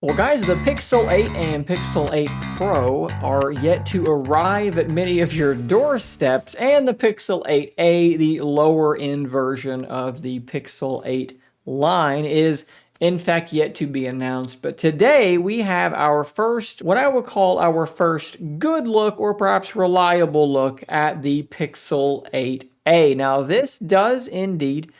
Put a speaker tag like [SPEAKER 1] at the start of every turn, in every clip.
[SPEAKER 1] Well, guys, the Pixel 8 and Pixel 8 Pro are yet to arrive at many of your doorsteps, and the Pixel 8a, the lower end version of the Pixel 8 line, is in fact yet to be announced. But today we have our first, what I would call our first good look or perhaps reliable look at the Pixel 8a. Now, this does indeed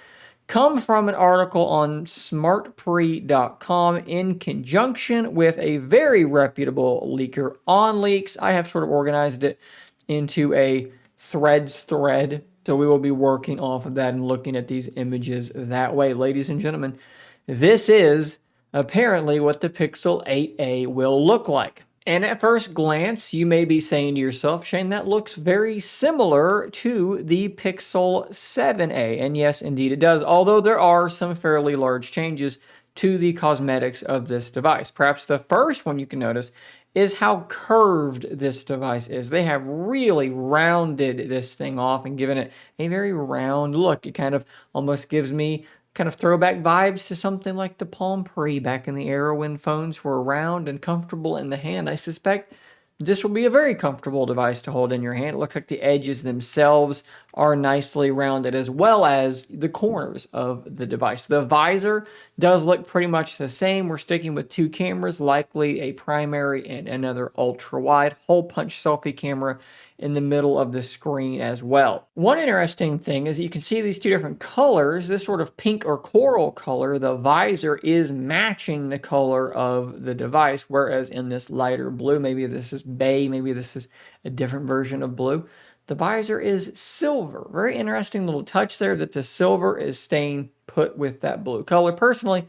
[SPEAKER 1] come from an article on smartpre.com in conjunction with a very reputable leaker on leaks. I have sort of organized it into a threads thread, so we will be working off of that and looking at these images that way. Ladies and gentlemen, this is apparently what the Pixel 8a will look like. And at first glance, you may be saying to yourself, Shane, that looks very similar to the Pixel 7a. And yes, indeed it does, although there are some fairly large changes to the cosmetics of this device. Perhaps the first one you can notice is how curved this device is. They have really rounded this thing off and given it a very round look. It kind of almost gives me kind of throwback vibes to something like the Palm Pre back in the era when phones were round and comfortable in the hand. I suspect this will be a very comfortable device to hold in your hand. It looks like the edges themselves are nicely rounded, as well as the corners of the device. The visor does look pretty much the same. We're sticking with two cameras, likely a primary and another ultra-wide hole punch selfie camera in the middle of the screen as well. One interesting thing is that you can see these two different colors. This sort of pink or coral color, the visor is matching the color of the device, whereas in this lighter blue, maybe this is bay, maybe this is a different version of blue, the visor is silver. Very interesting little touch there that the silver is staying put with that blue color. Personally,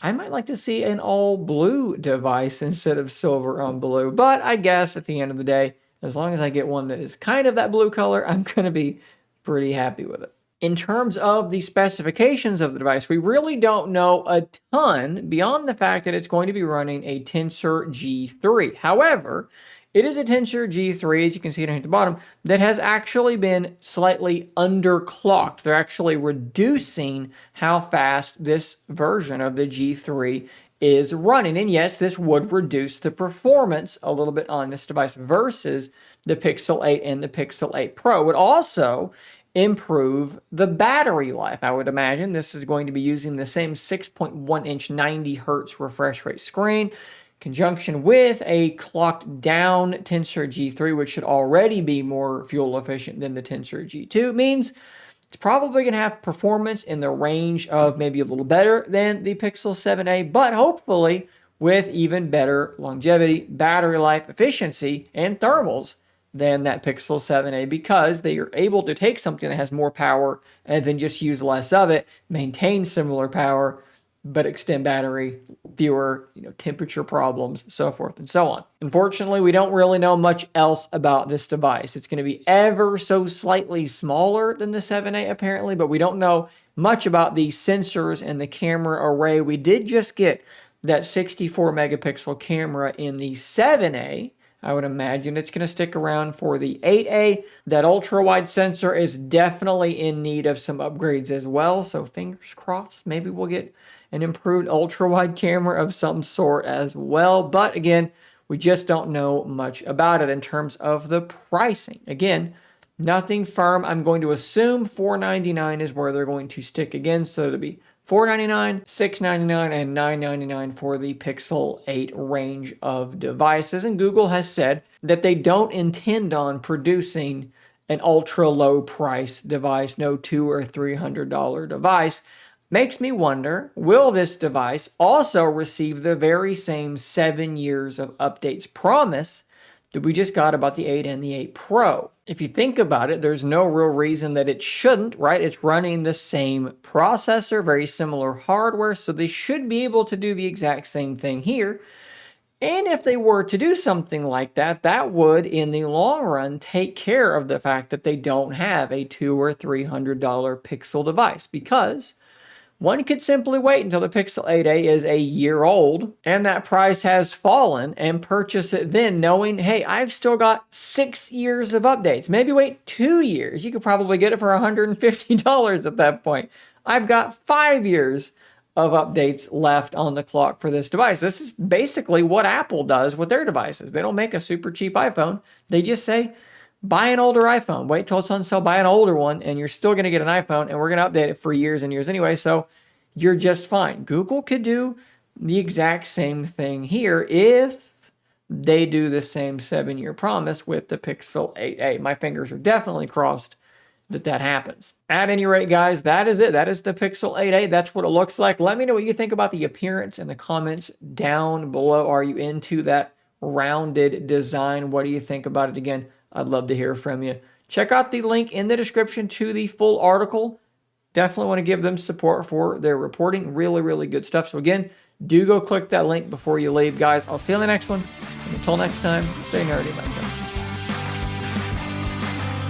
[SPEAKER 1] I might like to see an all blue device instead of silver on blue, but I guess at the end of the day, as long as I get one that is kind of that blue color, I'm going to be pretty happy with it. In terms of the specifications of the device, we really don't know a ton beyond the fact that it's going to be running a Tensor G3. However, it is a Tensor G3, as you can see down at the bottom, that has actually been slightly underclocked. They're actually reducing how fast this version of the G3 is running. And yes, this would reduce the performance a little bit on this device versus the Pixel 8 and the Pixel 8 Pro. It would also improve the battery life. I would imagine this is going to be using the same 6.1 inch 90 hertz refresh rate screen, conjunction with a clocked down Tensor G3, which should already be more fuel efficient than the Tensor G2, means it's probably going to have performance in the range of maybe a little better than the Pixel 7a, but hopefully with even better longevity, battery life, efficiency, and thermals than that Pixel 7a, because they are able to take something that has more power and then just use less of it, maintain similar power, but extend battery, fewer, temperature problems, so forth and so on. Unfortunately, we don't really know much else about this device. It's going to be ever so slightly smaller than the 7a apparently, but we don't know much about the sensors and the camera array. We did just get that 64 megapixel camera in the 7a. I would imagine it's going to stick around for the 8A. That ultra-wide sensor is definitely in need of some upgrades as well, so fingers crossed, maybe we'll get an improved ultra-wide camera of some sort as well. But again, we just don't know much about it in terms of the pricing. Again, nothing firm. I'm going to assume $499 is where they're going to stick again, so it'll be $499, $699, and $999 for the Pixel 8 range of devices. And Google has said that they don't intend on producing an ultra low price device, no $200 or $300 device. Makes me wonder, will this device also receive the very same 7 years of updates promise that we just got about the 8 and the 8 Pro? If you think about it, there's no real reason that it shouldn't, right? It's running the same processor, very similar hardware, so they should be able to do the exact same thing here. And if they were to do something like that, that would, in the long run, take care of the fact that they don't have a $200 or $300 Pixel device, because one could simply wait until the Pixel 8a is a year old and that price has fallen and purchase it then, knowing, hey, I've still got 6 years of updates. Maybe wait 2 years. You could probably get it for $150 at that point. I've got 5 years of updates left on the clock for this device. This is basically what Apple does with their devices. They don't make a super cheap iPhone. They just say, buy an older iPhone. Wait till it's on sale, buy an older one, and you're still going to get an iPhone, and we're going to update it for years and years anyway, so you're just fine. Google could do the exact same thing here if they do the same 7-year promise with the Pixel 8a. My fingers are definitely crossed that happens. At any rate, guys, that is it. That is the Pixel 8a. That's what it looks like. Let me know what you think about the appearance in the comments down below. Are you into that rounded design? What do you think about it? Again, I'd love to hear from you. Check out the link in the description to the full article. Definitely want to give them support for their reporting. Really, really good stuff. So again, do go click that link before you leave, guys. I'll see you on the next one. And until next time, stay nerdy, my friends.